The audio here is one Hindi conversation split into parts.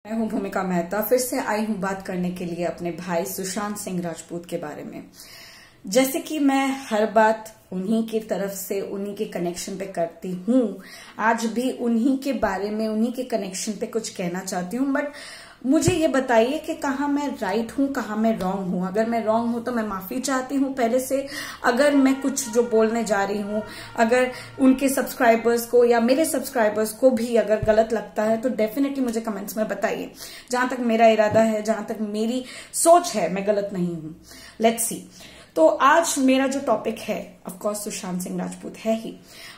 मैं हूं भूमिका मेहता। फिर से आई हूं बात करने के लिए अपने भाई सुशांत सिंह राजपूत के बारे में। जैसे कि मैं हर बात उन्हीं की तरफ से, उन्हीं के कनेक्शन पे करती हूं, आज भी उन्हीं के बारे में, उन्हीं के कनेक्शन पे कुछ कहना चाहती हूं। बट मुझे ये बताइए कि कहाँ मैं राइट हूं, कहाँ मैं रॉन्ग हूं। अगर मैं रॉन्ग हूं तो मैं माफी चाहती हूं पहले से। अगर मैं कुछ जो बोलने जा रही हूं, अगर उनके सब्सक्राइबर्स को या मेरे सब्सक्राइबर्स को भी अगर गलत लगता है तो डेफिनेटली मुझे कमेंट्स में बताइए। जहां तक मेरा इरादा है, जहां तक मेरी सोच है, मैं गलत नहीं हूं। Let's see. तो आज मेरा जो टॉपिक है, ऑफ कोर्स सुशांत सिंह राजपूत है ही,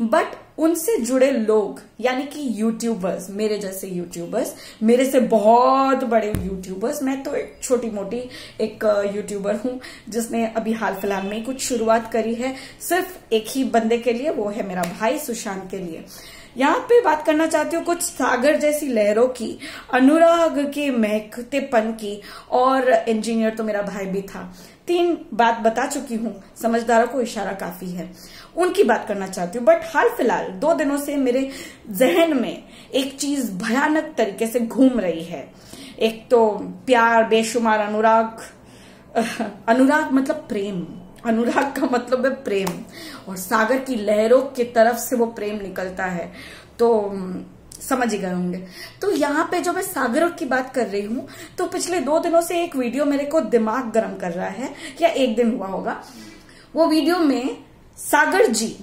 बट उनसे जुड़े लोग यानी कि यूट्यूबर्स, मेरे जैसे यूट्यूबर्स, मेरे से बहुत बड़े यूट्यूबर्स। मैं तो एक छोटी मोटी एक यूट्यूबर हूं जिसने अभी हाल फिलहाल में कुछ शुरुआत करी है, सिर्फ एक ही बंदे के लिए, वो है मेरा भाई सुशांत के लिए। यहाँ पे बात करना चाहती हूँ कुछ सागर जैसी लहरों की, अनुराग के महकतेपन की, और इंजीनियर तो मेरा भाई भी था। 3 बात बता चुकी हूँ, समझदारों को इशारा काफी है, उनकी बात करना चाहती हूँ। बट हाल फिलहाल 2 दिनों से मेरे जहन में एक चीज भयानक तरीके से घूम रही है। एक तो प्यार, बेशुमार अनुराग, अनुराग मतलब प्रेम, अनुराग का मतलब है प्रेम, और सागर की लहरों की तरफ से वो प्रेम निकलता है, तो समझ ही गए होंगे। तो यहाँ पे जो मैं सागरों की बात कर रही हूँ, तो पिछले 2 दिनों से एक वीडियो मेरे को दिमाग गर्म कर रहा है, या 1 दिन हुआ होगा। वो वीडियो में सागर जी,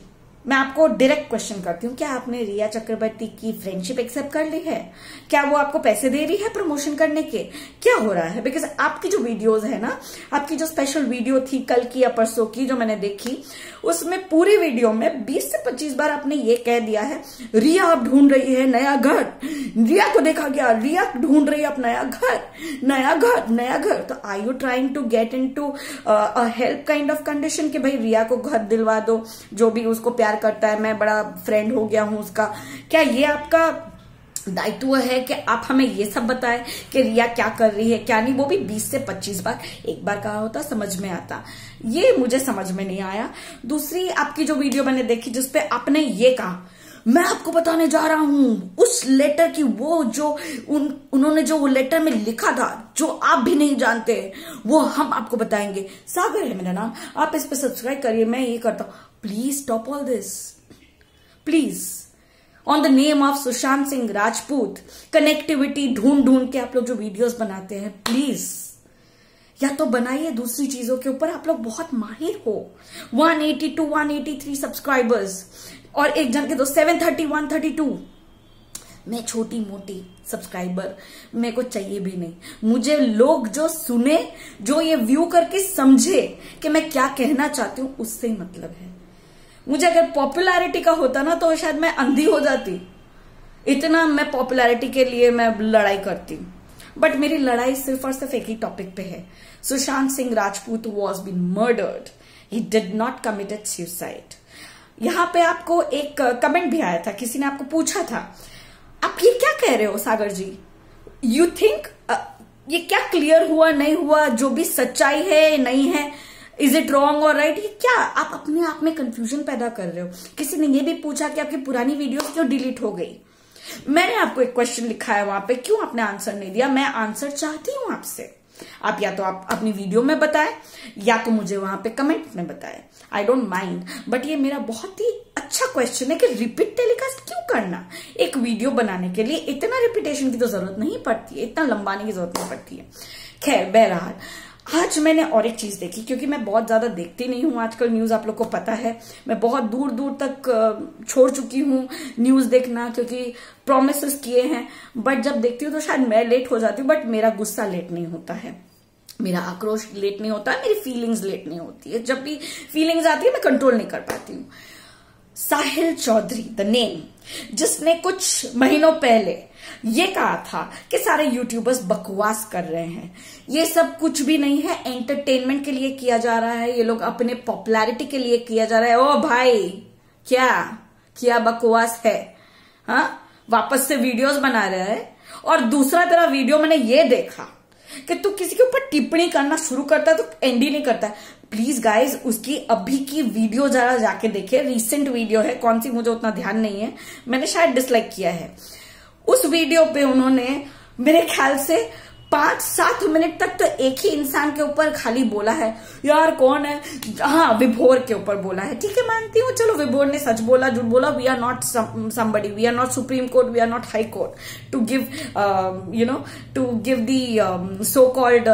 मैं आपको डायरेक्ट क्वेश्चन करती हूँ, क्या आपने रिया चक्रवर्ती की फ्रेंडशिप एक्सेप्ट कर ली है? क्या वो आपको पैसे दे रही है प्रमोशन करने के? क्या हो रहा है? बिकॉज आपकी जो वीडियोस है ना, आपकी जो स्पेशल वीडियो थी कल की या परसों की जो मैंने देखी, उसमें पूरी वीडियो में 20 से 25 बार आपने ये कह दिया है, रिया अब ढूंढ रही है नया घर, रिया को देखा गया, रिया ढूंढ रही है अब नया घर, नया घर, नया घर। तो are you trying to get in to a help kind of condition कि भाई रिया को घर दिलवा दो, जो भी उसको प्यार करता है, मैं बड़ा फ्रेंड हो गया हूं उसका। क्या ये आपका दायित्व है कि आप हमें ये सब बताएं कि रिया क्या कर रही है क्या नहीं? वो भी 20 से 25 बार, एक बार कहा होता समझ में आता, ये मुझे समझ में नहीं आया। दूसरी आपकी जो वीडियो मैंने देखी जिसपे आपने ये कहा, मैं आपको बताने जा रहा हूं उस लेटर की, वो जो उन्होंने जो वो लेटर में लिखा था जो आप भी नहीं जानते, वो हम आपको बताएंगे। सागर है मेरा नाम, आप इस पे सब्सक्राइब करिए, मैं ये करता हूं। Please stop all this, please. On the name of Sushant Singh Rajput, connectivity ढूंढ ढूंढ के आप लोग जो वीडियोस बनाते हैं, प्लीज या तो बनाइए दूसरी चीजों के ऊपर। आप लोग बहुत माहिर हो। 182 183 सब्सक्राइबर्स, और एक जन के तो 730 132। मैं छोटी मोटी सब्सक्राइबर, मेरे को चाहिए भी नहीं। मुझे लोग जो सुने, जो ये व्यू करके समझे कि मैं क्या कहना चाहती हूं, उससे ही मतलब है। मुझे अगर पॉपुलैरिटी का होता ना तो शायद मैं अंधी हो जाती, इतना मैं पॉपुलैरिटी के लिए मैं लड़ाई करती हूं। बट मेरी लड़ाई सिर्फ और सिर्फ एक ही टॉपिक पे है। Sushant Singh Rajput was been murdered, he did not committed suicide. यहां पे आपको एक कमेंट भी आया था, किसी ने आपको पूछा था, आप ये क्या कह रहे हो सागर जी? यू थिंक ये क्या क्लियर हुआ नहीं हुआ, जो भी सच्चाई है नहीं है, इज इट रॉन्ग और राइट? ये क्या आप अपने आप में कंफ्यूजन पैदा कर रहे हो? किसी ने ये भी पूछा कि आपकी पुरानी वीडियोस क्यों डिलीट हो गई। मैंने आपको एक क्वेश्चन लिखा है वहां पे, क्यों आपने आंसर नहीं दिया? मैं आंसर चाहती हूं आपसे। आप या तो आप अपनी वीडियो में बताएं, या तो मुझे वहां पे कमेंट में बताएं। आई डोंट माइंड, बट ये मेरा बहुत ही अच्छा क्वेश्चन है कि रिपीट टेलीकास्ट क्यों करना? एक वीडियो बनाने के लिए इतना रिपीटेशन की तो जरूरत नहीं पड़ती है, इतना लंबाने की जरूरत नहीं पड़ती है। खैर, बहरहाल आज मैंने और एक चीज देखी, क्योंकि मैं बहुत ज्यादा देखती नहीं हूं आजकल न्यूज, आप लोग को पता है। मैं बहुत दूर दूर तक छोड़ चुकी हूं न्यूज देखना, क्योंकि प्रोमिसेस किए हैं। बट जब देखती हूँ तो शायद मैं लेट हो जाती हूँ, बट मेरा गुस्सा लेट नहीं होता है, मेरा आक्रोश लेट नहीं होता है, मेरी फीलिंग्स लेट नहीं होती है। जब भी फीलिंग्स आती है मैं कंट्रोल नहीं कर पाती हूँ। साहिल चौधरी द नेम, जिसने कुछ महीनों पहले ये कहा था कि सारे यूट्यूबर्स बकवास कर रहे हैं, ये सब कुछ भी नहीं है, एंटरटेनमेंट के लिए किया जा रहा है, ये लोग अपने पॉपुलैरिटी के लिए किया जा रहा है। ओ भाई, क्या बकवास है? हाँ, वापस से वीडियोस बना रहा है। और दूसरा तेरा वीडियो मैंने ये देखा कि तू किसी के ऊपर टिप्पणी करना शुरू करता है तो एंड ही नहीं करता है। प्लीज गाइज, उसकी अभी की वीडियो जरा जाके देखे, रिसेंट वीडियो है, कौन सी मुझे उतना ध्यान नहीं है, मैंने शायद डिसलाइक किया है। उस वीडियो पे उन्होंने मेरे ख्याल से 5-7 मिनट तक तो एक ही इंसान के ऊपर खाली बोला है। यार कौन है? हाँ, विभोर के ऊपर बोला है। ठीक है, मानती हूँ, चलो विभोर ने सच बोला, झूठ बोला। We are not somebody, we are not supreme court, we are not high court to give to give the so called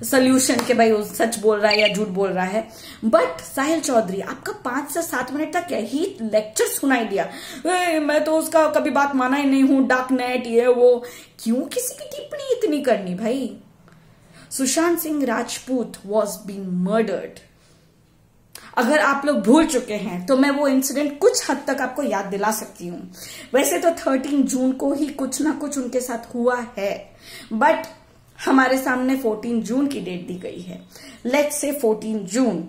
solution के भाई वो सच बोल रहा है या झूठ बोल रहा है। बट साहिल चौधरी, आपका 5 से 7 मिनट तक यही लेक्चर सुनाई दिया, मैं तो उसका कभी बात माना ही नहीं हूं, डार्क नेट ये वो। क्यों किसी की टिप्पणी इतनी करनी भाई? Sushant Singh Rajput was been murdered. अगर आप लोग भूल चुके हैं तो मैं वो इंसिडेंट कुछ हद तक आपको याद दिला सकती हूं। वैसे तो 13 जून को ही कुछ ना कुछ उनके साथ हुआ है, बट हमारे सामने 14 जून की डेट दी गई है। Let's say 14 June,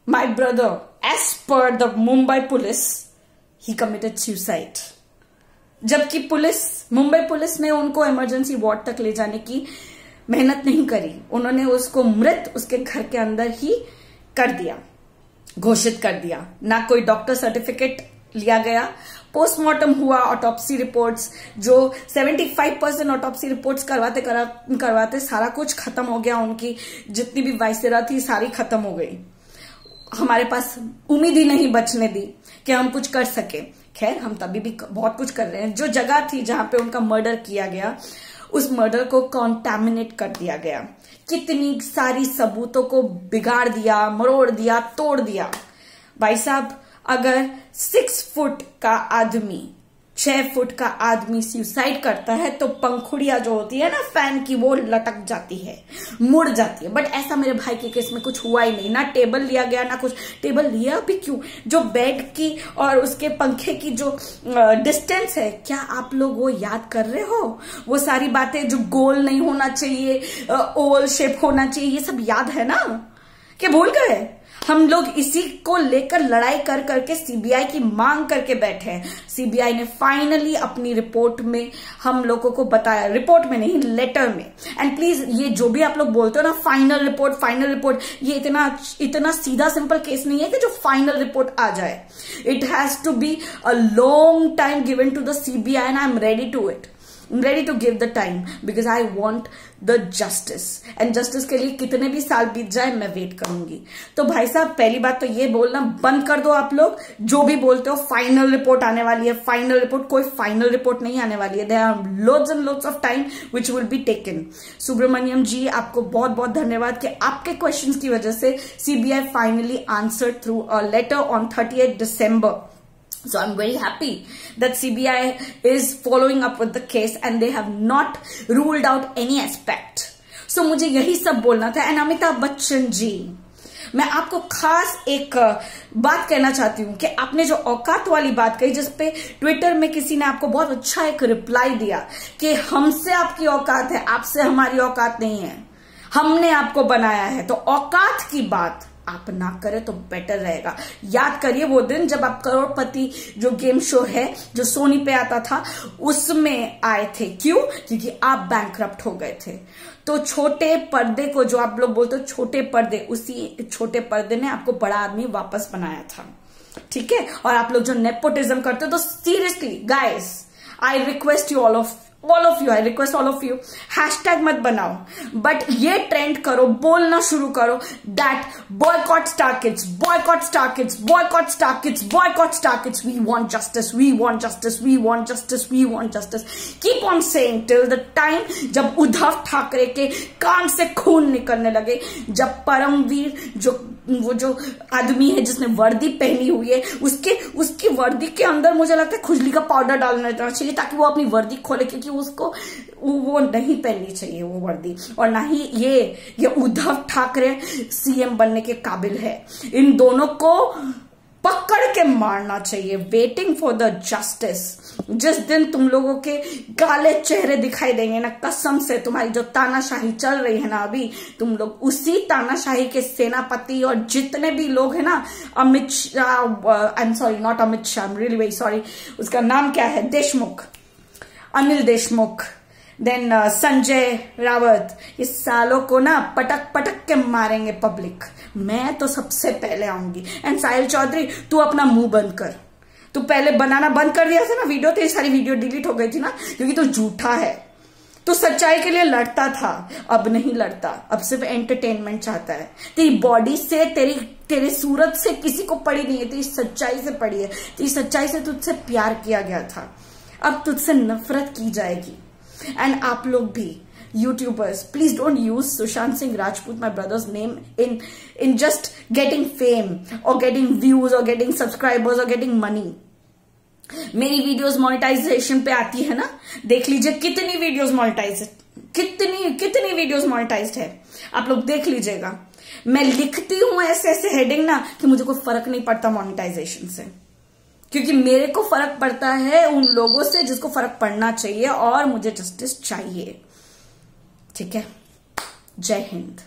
my brother, as per the Mumbai police, he committed suicide. जबकि मुंबई पुलिस ने उनको इमरजेंसी वार्ड तक ले जाने की मेहनत नहीं करी, उन्होंने उसको मृत उसके घर के अंदर ही कर दिया, घोषित कर दिया। ना कोई डॉक्टर सर्टिफिकेट लिया गया, पोस्टमार्टम हुआ, ऑटोप्सी रिपोर्ट्स, जो 75% ऑटोप्सी रिपोर्ट्स करवाते सारा कुछ खत्म हो गया, उनकी जितनी भी वायसेरा थी सारी खत्म हो गई। हमारे पास उम्मीद ही नहीं बचने दी कि हम कुछ कर सके। खैर, हम तभी भी बहुत कुछ कर रहे हैं। जो जगह थी जहां पे उनका मर्डर किया गया, उस मर्डर को कॉन्टैमिनेट कर दिया गया, कितनी सारी सबूतों को बिगाड़ दिया, मरोड़ दिया, तोड़ दिया। भाई साहब, अगर 6 फुट का आदमी, 6 फुट का आदमी सुसाइड करता है तो पंखुड़ियां जो होती है ना फैन की, वो लटक जाती है, मुड़ जाती है। बट ऐसा मेरे भाई के केस में कुछ हुआ ही नहीं, ना टेबल लिया गया ना कुछ। टेबल लिया भी क्यों? जो बेड की और उसके पंखे की जो डिस्टेंस है, क्या आप लोग वो याद कर रहे हो? वो सारी बातें जो गोल नहीं होना चाहिए, ओवल शेप होना चाहिए, ये सब याद है ना? क्या भूल गए? हम लोग इसी को लेकर लड़ाई कर करके सीबीआई की मांग करके बैठे हैं। सीबीआई ने फाइनली अपनी रिपोर्ट में हम लोगों को बताया, रिपोर्ट में नहीं, लेटर में। एंड प्लीज, ये जो भी आप लोग बोलते हो ना, फाइनल रिपोर्ट, ये इतना सीधा सिंपल केस नहीं है कि जो फाइनल रिपोर्ट आ जाए। It has to be a long time given to the CBI and I am ready to it. I'm ready to give the time because I want the justice and justice के लिए कितने भी साल बीत जाए मैं वेट करूंगी। तो भाई साहब, पहली बात तो ये बोलना बंद कर दो आप लोग, जो भी बोलते हो फाइनल रिपोर्ट आने वाली है, फाइनल रिपोर्ट। कोई फाइनल रिपोर्ट नहीं आने वाली है। There are loads and loads of time which will be taken। Subramaniam जी, आपको बहुत बहुत धन्यवाद कि आपके क्वेश्चंस की वजह से CBI finally answered through a later on 38 December। So I'm very happy that CBI is following up with the case and they have not ruled out any aspect. So मुझे यही सब बोलना था। एंड अमिताभ बच्चन जी, मैं आपको खास एक बात कहना चाहती हूँ कि आपने जो औकात वाली बात कही, जिसपे ट्विटर में किसी ने आपको बहुत अच्छा एक रिप्लाई दिया कि हमसे आपकी औकात है, आपसे हमारी औकात नहीं है, हमने आपको बनाया है। तो औकात की बात आप ना करें तो बेटर रहेगा। याद करिए वो दिन जब आप करोड़पति जो गेम शो है जो सोनी पे आता था, उसमें आए थे। क्यों? क्योंकि आप बैंकरप्ट हो गए थे। तो छोटे पर्दे को, जो आप लोग बोलते हो छोटे पर्दे, उसी छोटे पर्दे ने आपको बड़ा आदमी वापस बनाया था। ठीक है? और आप लोग जो नेपोटिज्म करते हो, तो seriously guys, I request you all of you, I request all of you, hashtag मत बनाओ, बट ये ट्रेंड करो, बोलना शुरू करो that boycott star kids, boycott star kids, boycott star kids, boycott star kids, we want justice, we want justice, we want justice, we want justice. Keep on saying till the time जब उद्धव ठाकरे के कान से खून निकलने लगे, जब परमवीर जो आदमी है जिसने वर्दी पहनी हुई है, उसकी वर्दी के अंदर मुझे लगता है खुजली का पाउडर डालना चाहिए ताकि वो अपनी वर्दी खोले, क्योंकि उसको वो नहीं पहननी चाहिए वो वर्दी। और ना ही ये उद्धव ठाकरे सीएम बनने के काबिल है। इन दोनों को पकड़ के मारना चाहिए। Waiting for the justice. जिस दिन तुम लोगों के काले चेहरे दिखाई देंगे ना, कसम से तुम्हारी जो तानाशाही चल रही है ना अभी, तुम लोग उसी तानाशाही के सेनापति और जितने भी लोग हैं ना, Amit Shah, I am sorry not Amit Shah, I am really very sorry, उसका नाम क्या है, देशमुख, अनिल देशमुख, देन संजय रावत, इस सालों को ना पटक पटक के मारेंगे पब्लिक। मैं तो सबसे पहले आऊंगी। एंड साहिल चौधरी, तू अपना मुंह बंद कर। तू पहले बनाना बंद कर दिया था ना वीडियो, तो ये सारी वीडियो डिलीट हो गई थी ना, क्योंकि तू झूठा है। तो सच्चाई के लिए लड़ता था, अब नहीं लड़ता, अब सिर्फ एंटरटेनमेंट चाहता है। तेरी बॉडी से, तेरी सूरत से किसी को पड़ी नहीं है, तेरी सच्चाई से पड़ी है। तेरी सच्चाई से तुझसे प्यार किया गया था, अब तुझसे नफरत की जाएगी। एंड आप लोग भी YouTubers, please don't use Sushant Singh Rajput, my brother's name, in just getting fame और गेटिंग व्यूज और गेटिंग सब्सक्राइबर्स और गेटिंग मनी। मेरी वीडियोस मोनेटाइजेशन पे आती है ना, देख लीजिए कितनी वीडियोस मोनेटाइज, कितनी वीडियोस मोनेटाइज्ड है, आप लोग देख लीजिएगा। मैं लिखती हूं ऐसे ऐसे हेडिंग ना कि मुझे कोई फर्क नहीं पड़ता मोनेटाइजेशन से, क्योंकि मेरे को फर्क पड़ता है उन लोगों से जिसको फर्क पड़ना चाहिए, और मुझे जस्टिस चाहिए। ठीक है, जय हिंद।